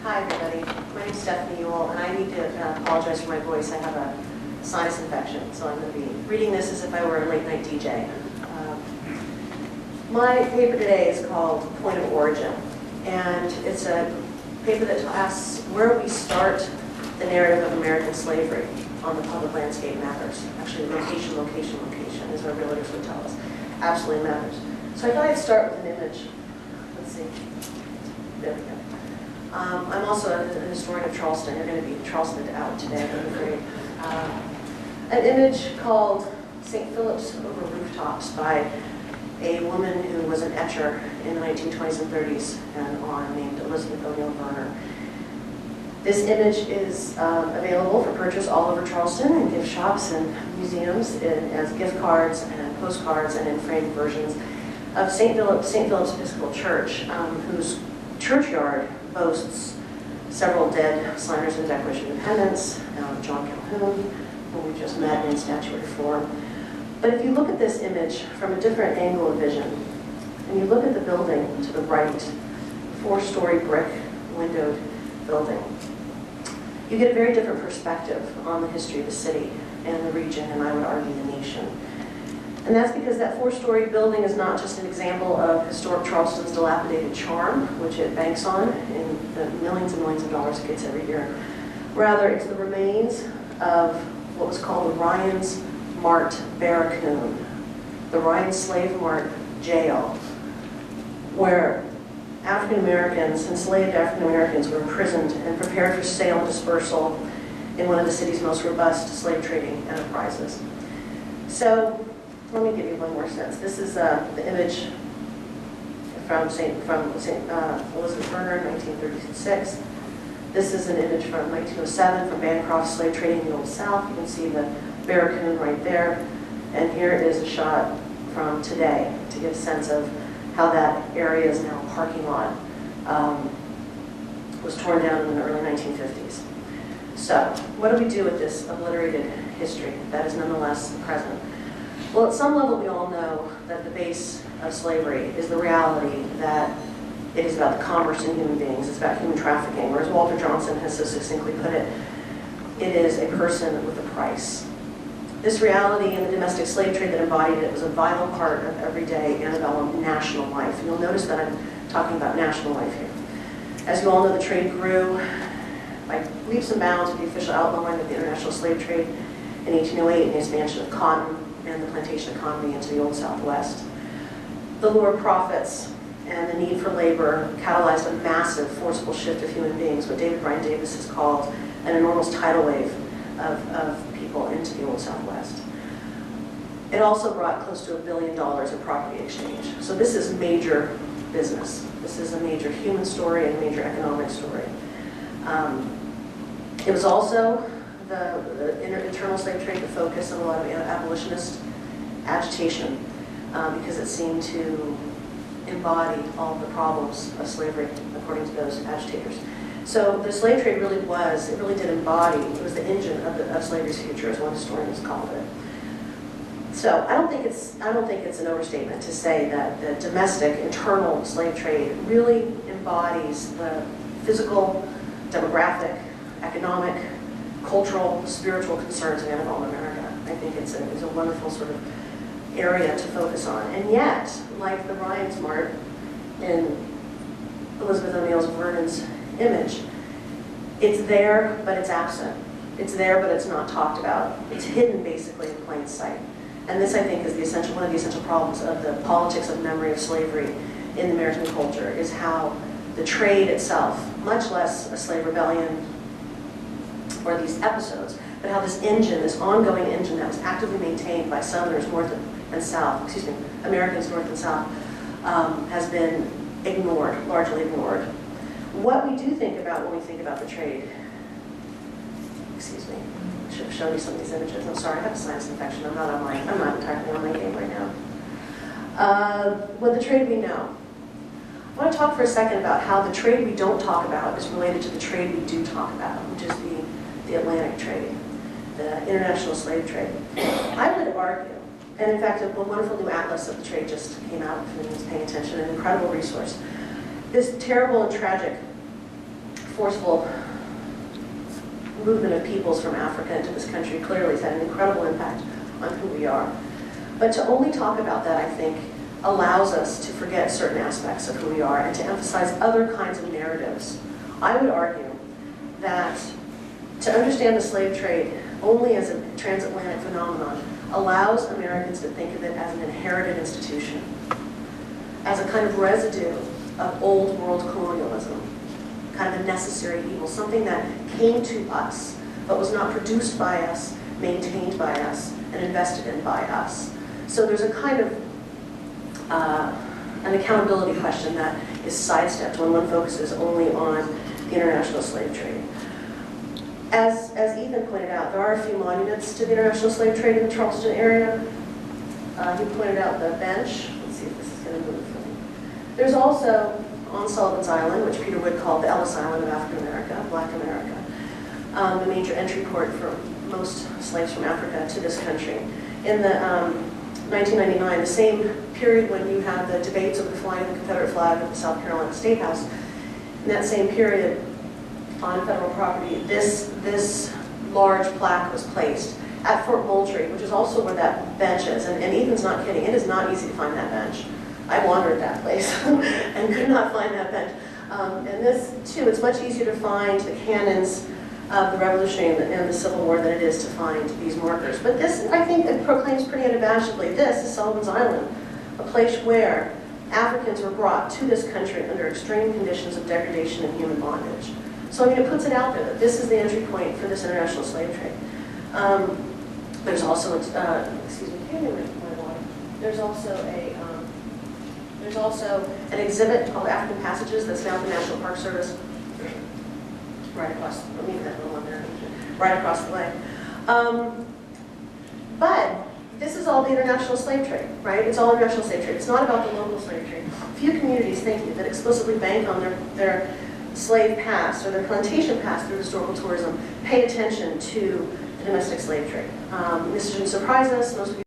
Hi, everybody. My name is Stephanie Yuhl, and I need to apologize for my voice. I have a sinus infection, so I'm going to be reading this as if I were a late-night DJ. My paper today is called Point of Origin, and it's a paper that asks where we start the narrative of American slavery on the public landscape matters. Actually, location, location, location, as our realtors would tell us, absolutely matters. So I thought I'd start with an image. Let's see. There we go. I'm also a historian of Charleston. You're going to be Charleston out today, I'm afraid. An image called St. Philip's Over Rooftops by a woman who was an etcher in the 1920s and 30s and on, named Elizabeth O'Neill Verner. This image is available for purchase all over Charleston in gift shops and museums as gift cards and postcards and in framed versions of St. Philip's Episcopal Church, whose churchyard boasts several dead signers of the Declaration of Independence, John Calhoun, who we just met in Statue of Reform. But if you look at this image from a different angle of vision, and you look at the building to the right, four-story brick windowed building, you get a very different perspective on the history of the city and the region, and I would argue the nation. And that's because that four-story building is not just an example of historic Charleston's dilapidated charm, which it banks on in the millions and millions of dollars it gets every year. Rather, it's the remains of what was called the Ryan's Mart Barracoon, the Ryan Slave Mart jail, where African Americans, enslaved African Americans, were imprisoned and prepared for sale and dispersal in one of the city's most robust slave trading enterprises. So, let me give you one more sense. This is the image from Elizabeth Verner in 1936. This is an image from 1907 from Bancroft's slave trading in the Old South. You can see the Barracoon right there. And here is a shot from today to get a sense of how that area is now a parking lot. Was torn down in the early 1950s. So, what do we do with this obliterated history that is nonetheless present? Well, at some level, we all know that the base of slavery is the reality that it is about the commerce in human beings. It's about human trafficking, or as Walter Johnson has so succinctly put it, it is a person with a price. This reality in the domestic slave trade that embodied it was a vital part of everyday antebellum national life. And you'll notice that I'm talking about national life here. As you all know, the trade grew by leaps and bounds with the official outlawing of the international slave trade in 1808 and the expansion of cotton and the plantation economy into the Old Southwest. The lure of profits and the need for labor catalyzed a massive forcible shift of human beings, what David Bryan Davis has called an enormous tidal wave of people into the Old Southwest. It also brought close to $1 billion in property exchange. So this is major business. This is a major human story and a major economic story. It was also the internal slave trade, the focus of a lot of abolitionist agitation, because it seemed to embody all of the problems of slavery, according to those agitators. So the slave trade really did embody, it was the engine of slavery's future, as one historian has called it. So I don't think it's an overstatement to say that the domestic, internal slave trade really embodies the physical, demographic, economic, cultural, spiritual concerns of antebellum America. I think it's a wonderful sort of area to focus on. And yet, like the Ryan's Mart in Elizabeth O'Neill Vernon's image, it's there, but it's absent. It's there, but it's not talked about. It's hidden, basically, in plain sight. And this, I think, is one of the essential problems of the politics of memory of slavery in American culture, is how the trade itself, much less a slave rebellion or these episodes, but how this engine, this ongoing engine that was actively maintained by Southerners north and south, Americans north and south, has been ignored, largely ignored. What we do think about when we think about the trade, I should have shown you some of these images. I'm sorry, I have a sinus infection. I'm not entirely on my game right now. What the trade we know. I want to talk for a second about how the trade we don't talk about is related to the trade we do talk about, which is the Atlantic trade, the international slave trade. I would argue, and in fact, a wonderful new atlas of the trade just came out, if anyone's paying attention, an incredible resource. This terrible and tragic forceful movement of peoples from Africa into this country clearly has had an incredible impact on who we are. But to only talk about that, I think, allows us to forget certain aspects of who we are and to emphasize other kinds of narratives. I would argue that to understand the slave trade only as a transatlantic phenomenon allows Americans to think of it as an inherited institution, as a kind of residue of old world colonialism, kind of a necessary evil, something that came to us, but was not produced by us, maintained by us, and invested in by us. So there's a kind of an accountability question that is sidestepped when one focuses only on the international slave trade. As Ethan pointed out, there are a few monuments to the international slave trade in the Charleston area. He pointed out the bench. Let's see if this is going to move for me. There's also on Sullivan's Island, which Peter Wood called the Ellis Island of African America, Black America, the major entry port for most slaves from Africa to this country. In the 1999, the same period when you have the debates over the flying of the Confederate flag at the South Carolina State House, in that same period on federal property, this large plaque was placed at Fort Moultrie, which is also where that bench is. And Ethan's not kidding, it is not easy to find that bench. I wandered that place and could not find that bench. And this, too, it's much easier to find the cannons of the Revolution and the Civil War than it is to find these markers. But this, I think, it proclaims pretty unabashedly, this is Sullivan's Island, a place where Africans were brought to this country under extreme conditions of degradation and human bondage. So, I mean, it puts it out there that this is the entry point for this international slave trade. There's also, excuse me, can you read my water? There's also an exhibit called African Passages that's now at the National Park Service, right across, let me get that little one there, right across the way. But this is all the international slave trade, right? It's all international slave trade. It's not about the local slave trade. Few communities, thank you, that explicitly bank on their slave past or their plantation past through historical tourism pay attention to the domestic slave trade. This shouldn't surprise us. Most people